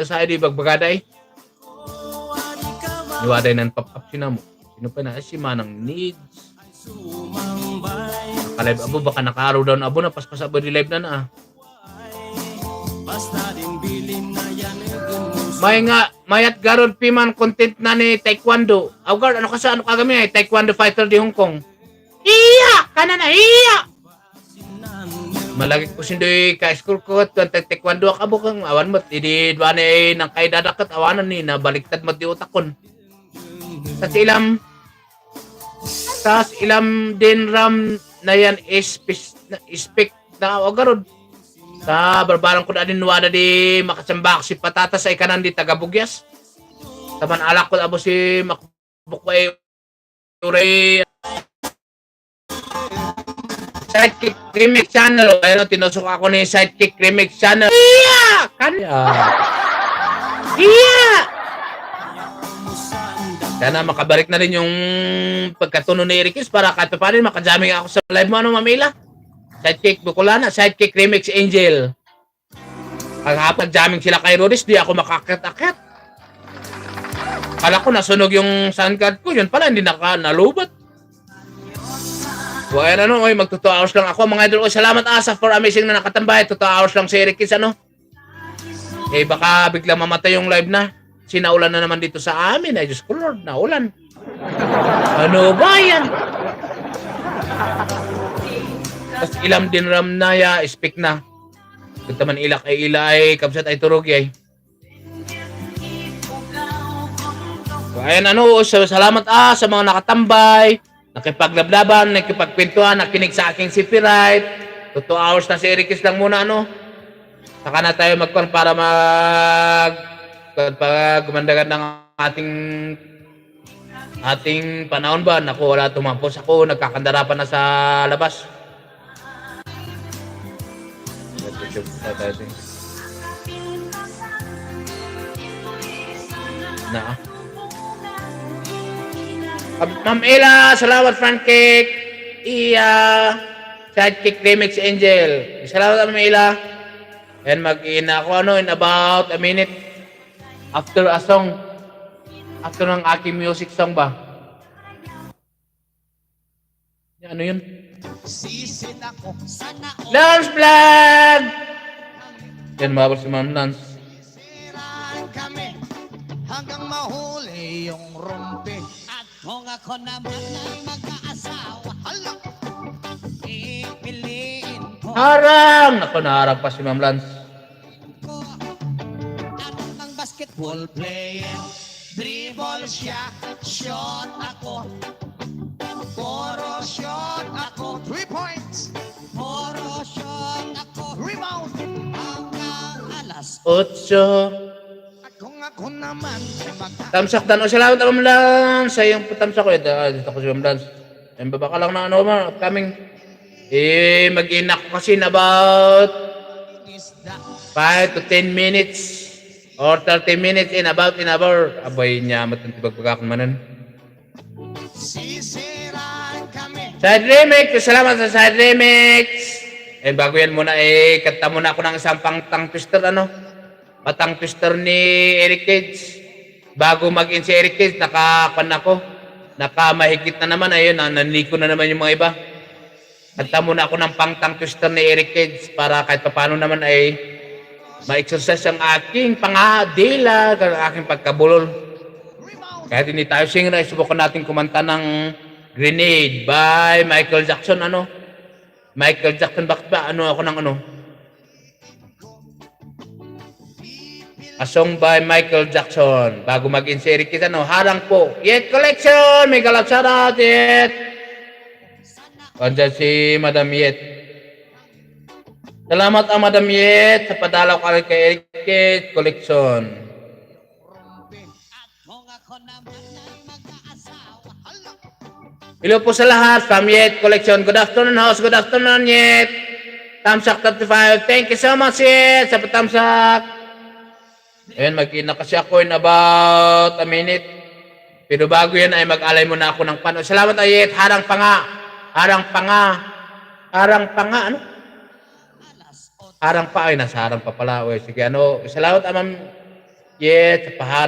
sa ID bagbagaday. Niwaday ng pop-up sina mo. Sino pa na? Si Manang Needs. Nakalive abo, baka naka-araw down abo na. Paspas abo di live na na. Mayat garon piman content na ni Taekwondo. Awgar, ano kasi ano kagami ay Taekwondo fighter di Hong Kong. Iya! Kanan na, iya! Malagi ko sindoy ka-school ko at Taekwondo ako kang awan mo. Hindi doon ay nang kay dadakat awanan ni na baliktad mo di utakon. Tas ilam din ram na yan speak na agarod. Sa barbarang ko na din wala di makasambak si patatas ay kanan di tagabugyas. Taman alak ko abo si makbuk ay ure Sidekick Remix Channel. Ayun, tinusok ako ni Sidekick Remix Channel. Iya! Kanya! Iya! Sana makabalik na rin yung pagkatuno ni Erikis para kahit pa rin makajaming ako sa live mo, ano, Mamila? Sidekick Bukulana, Sidekick Remix Angel. Pag jamming sila kay Rodis, di ako makakit-akit. Kala ko nasunog yung sound card ko, yun pala, hindi nalubat. So, ayan ano, mag 2 hours lang ako. Mga idol ko, salamat Asa for amazing na nakatambay. 2 hours lang si Erikis, ano? Eh, baka biglang mamatay yung live na. Sinaulan na naman dito sa amin. Ay, Diyos ko Lord, naulan. Ano ba yan? Tapos ilam din ram na ya, speak na. Kung taman ilak ay ilay, kabsat ay turog ay. So, ayan ano, salamat sa mga nakatambay, nakipaglaban, nakipagkwentuhan, nakinig sa aking CP Right. 2 hours na si Erikis lang muna ano. Saka na tayo magkon para gumandagan ng ating panahon ba. Naku, wala tumampos ako, nagkakandara pa na sa labas. Na. Ma'am Ella, salamat Francake. Sidekick Remix Angel. Salamat Ma'am Ella. And mag-ina ako ano in about a minute after a song. After ng aking music song ba? Ano yun? Lance Vlog! Yan, mababa si Ma'am Lance. Hanggang mahuli yung rumpi. At kung ako naman ay mag-aasawa, ipiliin ko Harang! Ako, naharang pa si Ma'am Lance. ng basketball player. Dribble siya, shot ako. Puro shot ako. 3 points. Puro shot ako. Rebound. Hanggang alas 8. At kung ako naman ay Tamsak dan. O, salamat Ma'am Lance. Sa iyong tamsak ko. Dito ko si Ma'am Lance. Yan, baba ka lang na ano ba? Coming. Mag-ina ko kasi in about 5 to 10 minutes. Or 30 minutes in about an hour. Abay niya, matantibag-pag akong manan. sisiraan kami. Side Remix! Salamat sa Side Remix! And bago yan muna, kanta muna ako ng isang pang-tang twister, ano? Patang twister ni Eric Cage. Bago mag-in si Eric Cage, nakapan ako. Nakamahigit na naman, ayun, nanliko na naman yung mga iba. Kanta muna ako ng pang-tang twister ni Eric Cage para kahit paano naman ay ma-exercise ang aking pangadila, ang aking pagkabulol. Kahit hindi tayo singer, ay subukan natin kumanta ng Grenade by Michael Jackson, ano? Michael Jackson, bakit ba? Ano ako ng ano? A song by Michael Jackson. Bago mag-in si Eric, ano? Harang po. Yet Collection! May galap shoutout, Yet! Andiyan si Madam Yet. Salamat ang Madam Yet sa padalaw ka kay Eric Yet Collection. at kung ako naman ay mag-aasawa. Hello po sa lahat from Yet Collection. Good afternoon, host. Good afternoon, Yet. Tamsak 35. Thank you so much, Yet, sa patamsak. Ayan, mag-ina kasi ako in about a minute. Pero bago yan ay mag-alay muna ako ng pano. Salamat, Yet. Harang pa nga. Harang pa nga. Harang pa nga. Ano? Harang pa. Ay, nasa harang pa pala. Uy, sige, ano. Salamat, Ma'am Yeah, sa paharap